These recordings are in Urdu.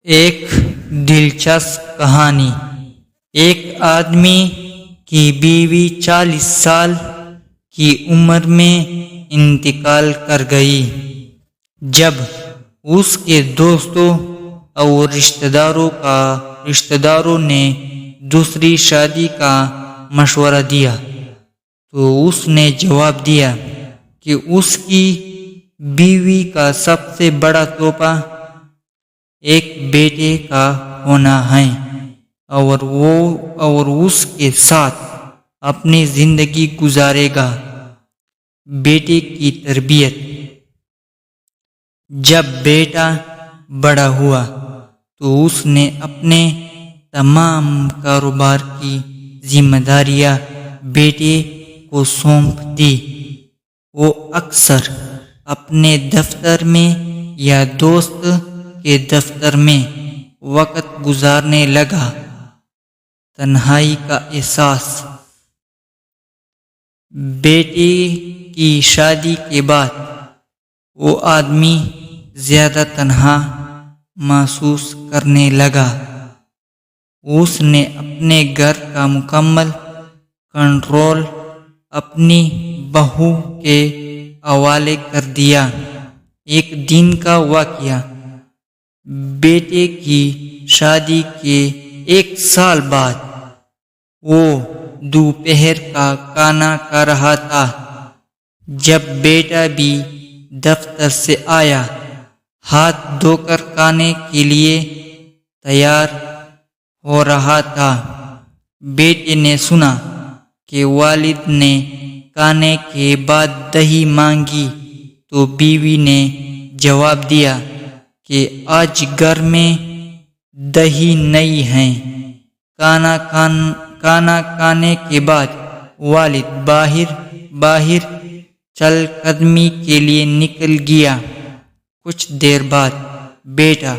ایک دلچسپ کہانی۔ ایک آدمی کی بیوی 40 سال کی عمر میں انتقال کر گئی۔ جب اس کے دوستوں اور رشتہ داروں نے دوسری شادی کا مشورہ دیا تو اس نے جواب دیا کہ اس کی بیوی کا سب سے بڑا تحفہ ایک بیٹے کا ہونا ہے اور اس کے ساتھ اپنی زندگی گزارے گا۔ بیٹے کی تربیت۔ جب بیٹا بڑا ہوا تو اس نے اپنے تمام کاروبار کی ذمہ داریاں بیٹے کو سونپ دی۔ وہ اکثر اپنے دفتر میں یا دوست کے دفتر میں وقت گزارنے لگا۔ تنہائی کا احساس۔ بیٹے کی شادی کے بعد وہ آدمی زیادہ تنہا محسوس کرنے لگا۔ اس نے اپنے گھر کا مکمل کنٹرول اپنی بہو کے حوالے کر دیا۔ ایک دن کا واقعہ۔ بیٹے کی شادی کے 1 سال بعد وہ دوپہر کا کھانا کھا رہا تھا جب بیٹا بھی دفتر سے آیا۔ ہاتھ دھو کر کھانے کے لیے تیار ہو رہا تھا۔ بیٹے نے سنا کہ والد نے کھانے کے بعد دہی مانگی تو بیوی نے جواب دیا کہ آج گھر میں دہی نہیں ہے۔ کھانا کھانے کے بعد والد باہر چل قدمی کے لیے نکل گیا۔ کچھ دیر بعد بیٹا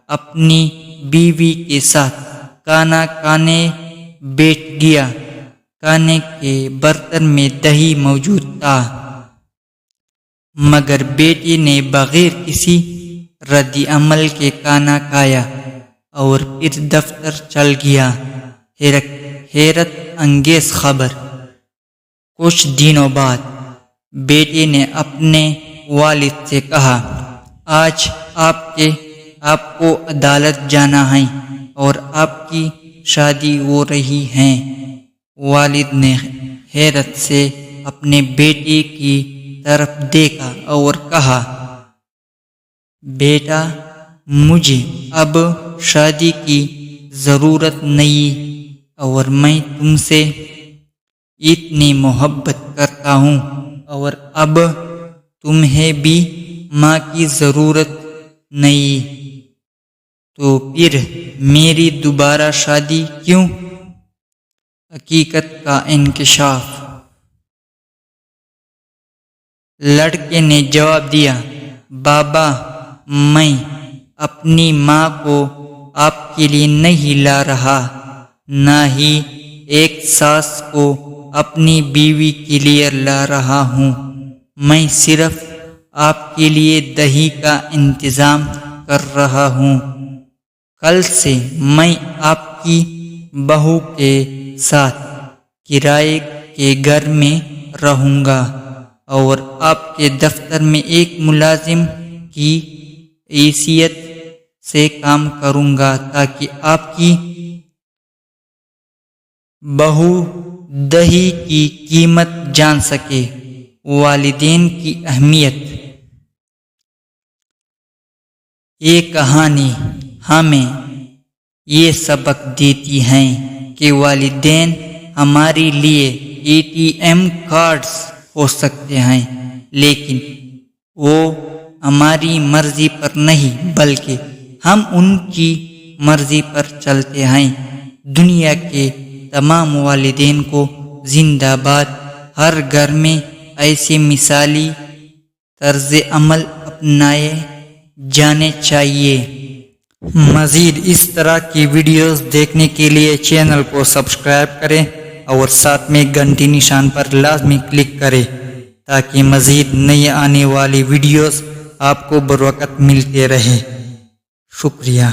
اپنی بیوی کے ساتھ کھانا کھانے بیٹھ گیا۔ کھانے کے برتن میں دہی موجود تھا مگر بیٹے نے بغیر کسی رد عمل کے کھانا کھایا اور پھر دفتر چل گیا۔ حیرت انگیز خبر۔ کچھ دنوں بعد بیٹے نے اپنے والد سے کہا، آج آپ کو عدالت جانا ہے اور آپ کی شادی ہو رہی ہے۔ والد نے حیرت سے اپنے بیٹے کی طرف دیکھا اور کہا، بیٹا مجھے اب شادی کی ضرورت نہیں اور میں تم سے اتنی محبت کرتا ہوں اور اب تمہیں بھی ماں کی ضرورت نہیں، تو پھر میری دوبارہ شادی کیوں؟ حقیقت کا انکشاف۔ لڑکے نے جواب دیا، بابا میں اپنی ماں کو آپ کے لیے نہیں لا رہا، نہ ہی ایک ساس کو اپنی بیوی کے لیے لا رہا ہوں۔ میں صرف آپ کے لیے دہی کا انتظام کر رہا ہوں۔ کل سے میں آپ کی بہو کے ساتھ کرائے کے گھر میں رہوں گا اور آپ کے دفتر میں ایک ملازم کی حیثیت سے کام کروں گا تاکہ آپ کی بہو دہی کی قیمت جان سکے۔ والدین کی اہمیت۔ یہ کہانی ہمیں یہ سبق دیتی ہے کہ والدین ہمارے لیے ATM کارڈز ہو سکتے ہیں لیکن وہ ہماری مرضی پر نہیں بلکہ ہم ان کی مرضی پر چلتے ہیں۔ دنیا کے تمام والدین کو زندہ باد۔ ہر گھر میں ایسے مثالی طرز عمل اپنائے جانے چاہیے۔ مزید اس طرح کی ویڈیوز دیکھنے کے لیے چینل کو سبسکرائب کریں اور ساتھ میں گھنٹی نشان پر لازمی کلک کریں تاکہ مزید نئی آنے والی ویڈیوز آپ کو بروقت ملتے رہے۔ شکریہ۔